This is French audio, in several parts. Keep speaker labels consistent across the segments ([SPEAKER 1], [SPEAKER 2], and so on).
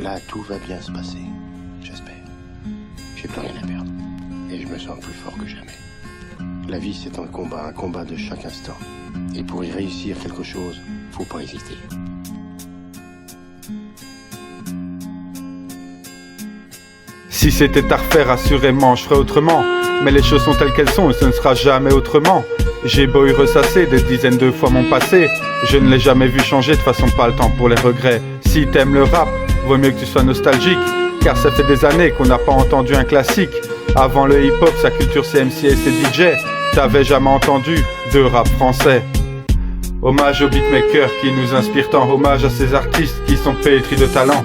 [SPEAKER 1] Là, tout va bien se passer. J'espère. J'ai plus rien à perdre. Et je me sens plus fort que jamais. La vie, c'est un combat de chaque instant. Et pour y réussir quelque chose, faut pas hésiter.
[SPEAKER 2] Si c'était à refaire, assurément, je ferais autrement. Mais les choses sont telles qu'elles sont et ce ne sera jamais autrement. J'ai beau y ressasser des dizaines de fois mon passé, je ne l'ai jamais vu changer, de façon pas le temps pour les regrets. Si t'aimes le rap, vaut mieux que tu sois nostalgique, car ça fait des années qu'on n'a pas entendu un classique. Avant le hip-hop, sa culture c'est MC et c'est DJ, t'avais jamais entendu de rap français. Hommage aux beatmakers qui nous inspirent tant, hommage à ces artistes qui sont pétris de talent.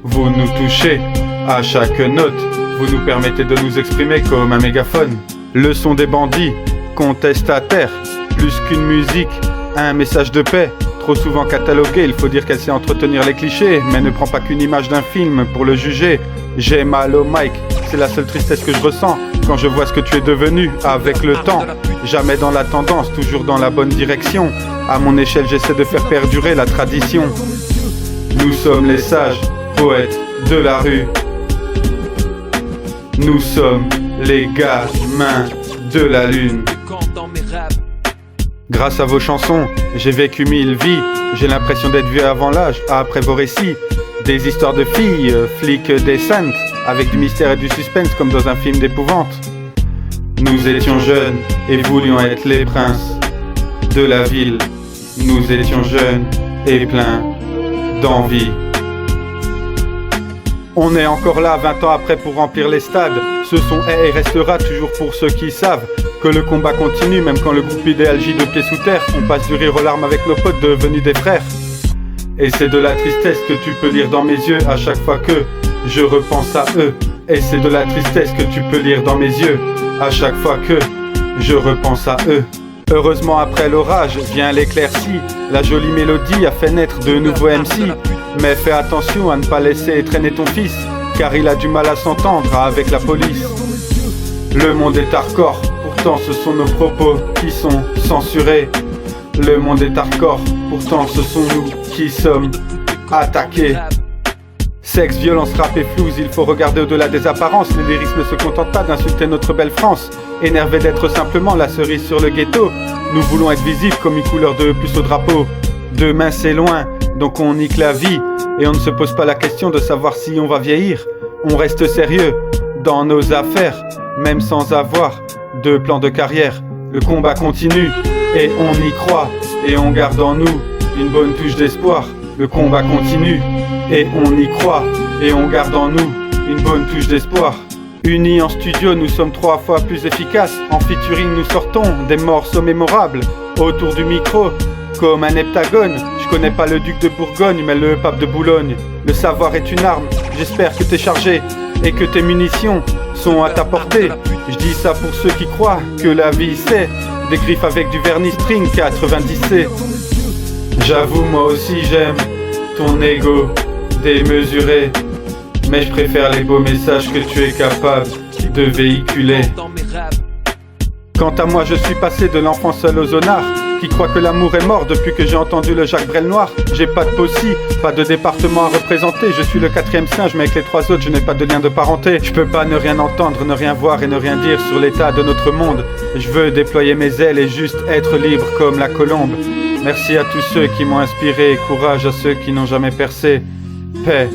[SPEAKER 2] Vous nous touchez à chaque note, vous nous permettez de nous exprimer comme un mégaphone. Le son des bandits, contestataire, plus qu'une musique, un message de paix. Trop souvent catalogué, il faut dire qu'elle sait entretenir les clichés, mais ne prend pas qu'une image d'un film pour le juger. J'ai mal au mic, c'est la seule tristesse que je ressens quand je vois ce que tu es devenu avec le temps. Jamais dans la tendance, toujours dans la bonne direction. À mon échelle, j'essaie de faire perdurer la tradition. Nous sommes les sages poètes de la rue. Nous sommes les gamins de la lune. Grâce à vos chansons, j'ai vécu 1000 vies. J'ai l'impression d'être vieux avant l'âge, après vos récits. Des histoires de filles, flics décentes, avec du mystère et du suspense comme dans un film d'épouvante. Nous étions jeunes et voulions être les princes de la ville. Nous étions jeunes et pleins d'envie. On est encore là 20 ans après pour remplir les stades. Ce son est et restera toujours pour ceux qui savent que le combat continue, même quand le groupe idéal gît de pieds sous terre. On passe du rire aux larmes avec nos potes devenus des frères. Et c'est de la tristesse que tu peux lire dans mes yeux à chaque fois que je repense à eux. Et c'est de la tristesse que tu peux lire dans mes yeux à chaque fois que je repense à eux. Heureusement après l'orage vient l'éclaircie. La jolie mélodie a fait naître de nouveaux MC. Mais fais attention à ne pas laisser traîner ton fils, car il a du mal à s'entendre avec la police. Le monde est hardcore, pourtant ce sont nos propos qui sont censurés. Le monde est hardcore, pourtant ce sont nous qui sommes attaqués. Sexe, violence, rap et flouze, il faut regarder au-delà des apparences. Les lyrics ne se contentent pas d'insulter notre belle France. Énervé d'être simplement la cerise sur le ghetto, nous voulons être visibles comme une couleur de plus au drapeau. Demain c'est loin, donc on nique la vie. Et on ne se pose pas la question de savoir si on va vieillir. On reste sérieux dans nos affaires, même sans avoir de plan de carrière. Le combat continue et on y croit. Et on garde en nous une bonne touche d'espoir. Le combat continue et on y croit. Et on garde en nous une bonne touche d'espoir. Unis en studio, nous sommes 3 fois plus efficaces. En featuring, nous sortons des morceaux mémorables. Autour du micro, comme un heptagone. Je connais pas le duc de Bourgogne, mais le pape de Boulogne. Le savoir est une arme, j'espère que t'es chargé et que tes munitions sont à ta portée. Je dis ça pour ceux qui croient que la vie c'est des griffes avec du vernis string 90C. J'avoue, moi aussi j'aime ton ego démesuré, mais je préfère les beaux messages que tu es capable de véhiculer. Quant à moi, je suis passé de l'enfant seul au zonard, qui croit que l'amour est mort depuis que j'ai entendu le Jacques Brel noir. J'ai pas de possi, pas de département à représenter. Je suis le 4e singe, mais avec les 3 autres, je n'ai pas de lien de parenté. Je peux pas ne rien entendre, ne rien voir et ne rien dire sur l'état de notre monde. Je veux déployer mes ailes et juste être libre comme la colombe. Merci à tous ceux qui m'ont inspiré, courage à ceux qui n'ont jamais percé. Paix